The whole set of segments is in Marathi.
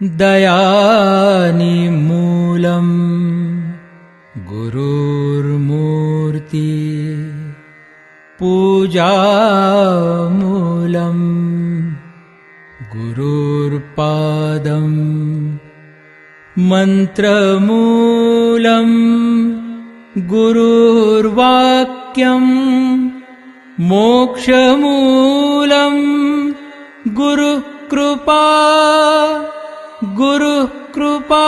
दयानिमूलम् गुरुर्मूर्ति पूजामूलम् गुरुर्पादम् मन्त्रमूलम् गुरुर्वाक्यम् मोक्षमूलम् गुरुकृपा गुरुकृपा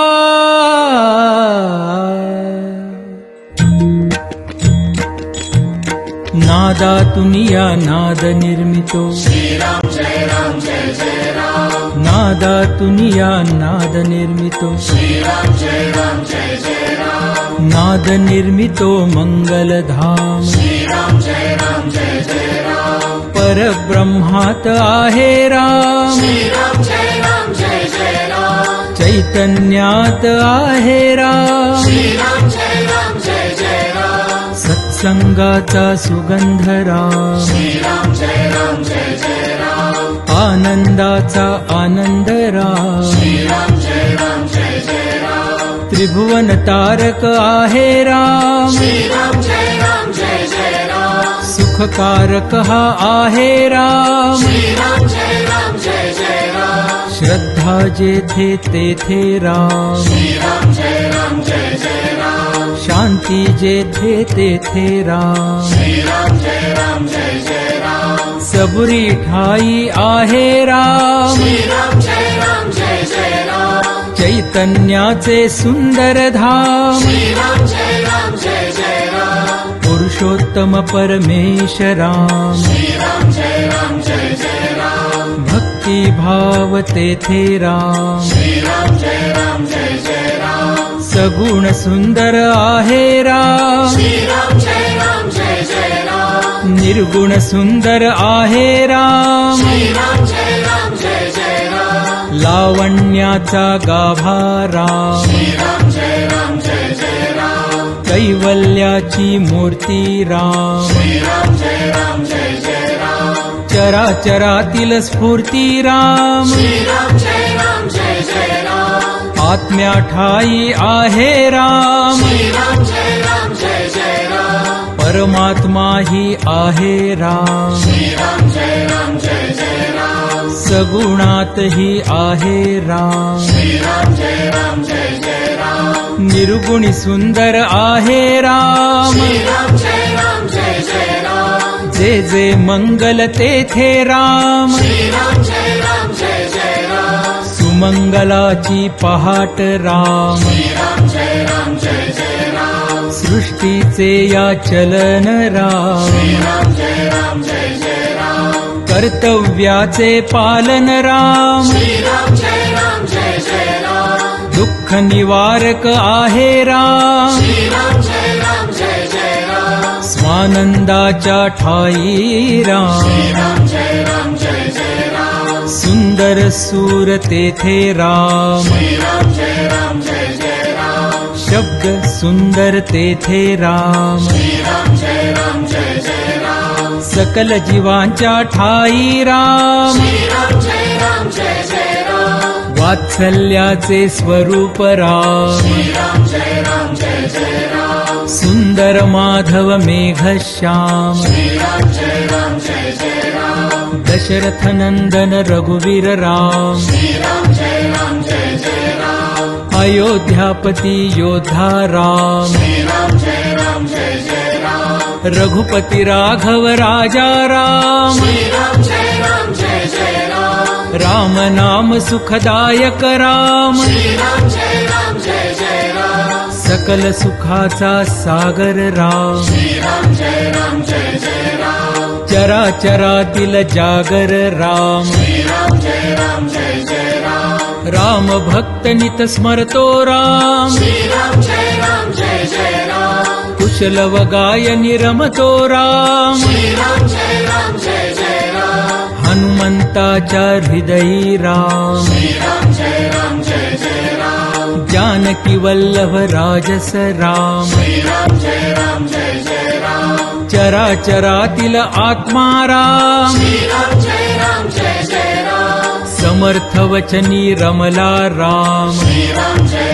नादातुनिया नाद निर्मितो श्रीराम जय राम जय जय राम नादातुनिया नाद निर्मितो श्रीराम जय राम जय जय राम नाद निर्मितो मंगलधाम श्रीराम जय राम जय जय राम परब्रह्मात आहे राम श्रीराम जय राम जय जय राम चैतन्यात आहे राम श्रीराम जय राम जय जय राम सत्संगाचा सुगंध राम श्रीराम जय राम जय जय राम आनंदाचा आनंद राम श्रीराम जय राम जय जय राम त्रिभुवन तारक आहे राम श्रीराम जय राम जय जय राम सुखकारक हा आहे राम श्रीराम जय राम जय जय राम श्रद्धा जेथे तेथे राम श्रीराम जय राम जय जय राम शांती जेथे तेथे राम श्रीराम जय राम जय जय राम सबुरी ठाई आहे राम श्रीराम जय राम जय जय राम चैतन्याचे सुंदर धाम श्रीराम जय राम जय जय राम पुरुषोत्तम परमेश राम श्रीराम जय राम जय जय राम भक्ती भाव तेथे राम श्रीराम जय राम जय जय राम सगुण सुंदर आहे राम श्रीराम जय राम जय जय राम निर्गुण सुंदर आहे राम श्रीराम जय राम जय जय राम लावण्याचा गाभा राम श्रीराम जय राम जय जय राम कैवल्याची मूर्ती राम श्रीराम जय राम जय जय राम चराचरातील स्फूर्ती राम श्रीराम जय राम जय जय राम आत्म्या ठाई आहे राम श्रीराम जय राम जय जय राम परमात्मा ही आहे राम श्रीराम जय राम जय जय राम सगुणात ही आहे राम श्रीराम जय राम जय जय राम निर्गुणी सुंदर आहे राम श्रीराम जय राम जय जय राम जे जे मंगल तेथे राम श्रीराम जय राम जय जय राम सुमंगलाची पहाट राम श्रीराम जय राम जय जय राम सृष्टीचे या चलन राम श्रीराम जय राम जय जय राम कर्तव्याचे पालन राम श्रीराम जय राम जय जय राम दुःख निवारक आहे राम श्रीराम जय राम जय जय राम स्वानंदाच्या ठाई राम श्रीराम जय राम जय जय राम सुंदर सूर तेथे राम श्रीराम जय राम जय जय राम शब्द सुंदर तेथे राम श्रीराम जय राम जय जय राम सकल जीवांच्या ठाई राम श्रीराम जय राम जय जय राम वात्सल्याचे स्वरूप राम श्रीराम जय राम जय जय राम सुंदर माधव मेघश्याम श्रीराम जय राम जय जय राम दशरथ नंदन रघुवीर राम श्रीराम जय राम जय जय राम अयोध्यापती योद्धा राम श्रीराम जय राम जय जय राम रघुपती राघव राजा राम श्रीराम जय राम जय जय राम राम नाम सुखदायक राम श्रीराम जय राम जय जय राम सकल सुखाचा सागर राम श्रीराम जय राम जय जय राम चराचरातील जागर राम श्रीराम जय राम जय जय राम राम भक्त नित स्मरतो राम श्रीराम जय राम जय जय राम कुशल व गायनी रमतो राम श्रीराम जय राम जय जय राम हनुमंताच्या हृदयी राम श्रीराम जय राम जय जय राम जानकी वल्लभ राजस राम श्रीराम जय राम जय जय राम चराचरातील आत्मा राम श्रीराम जय राम जय जय राम समर्थ वचनी रमला राम राम जय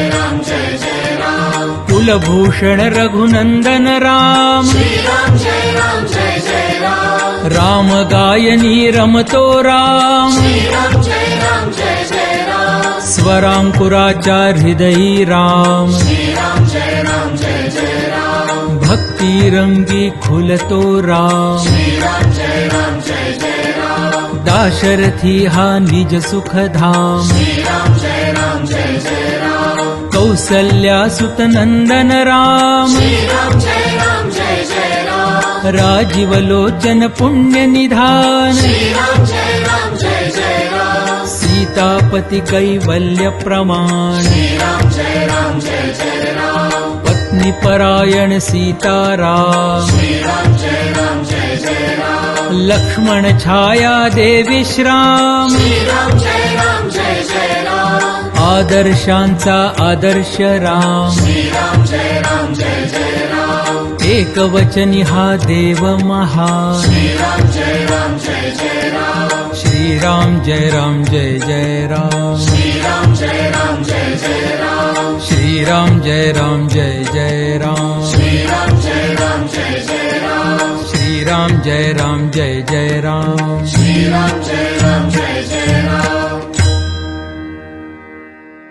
जय राम कुलभूषण रघुनंदन राम राम जय राम राम गायनी रमतो राम राम जय राम स्वरांकुराच्या हृदयी राम राम जय राम भक्ती रंगी खुलतो राम राम जय राम दाशरथी हा निज सुखधाम राम जय राम कौसल्या सुत नंदन राम राम जय राम राजीव लोचन पुण्य निधान राम जय राम सीतापति कैवल्य प्रमाण राम जय राम पत्नी परायण सीताराम राम जय राम लक्ष्मण छाया देवी श्राम राम जय राम आदर्शांचा आदर्श राम राम जय राम एक वचनी हा देव महान राम जय राम श्रीराम जय राम जय जय राम राम जय राम राम श्रीराम जय राम जय जय राम राम जय राम श्रीराम जय राम जय जय राम राम जय राम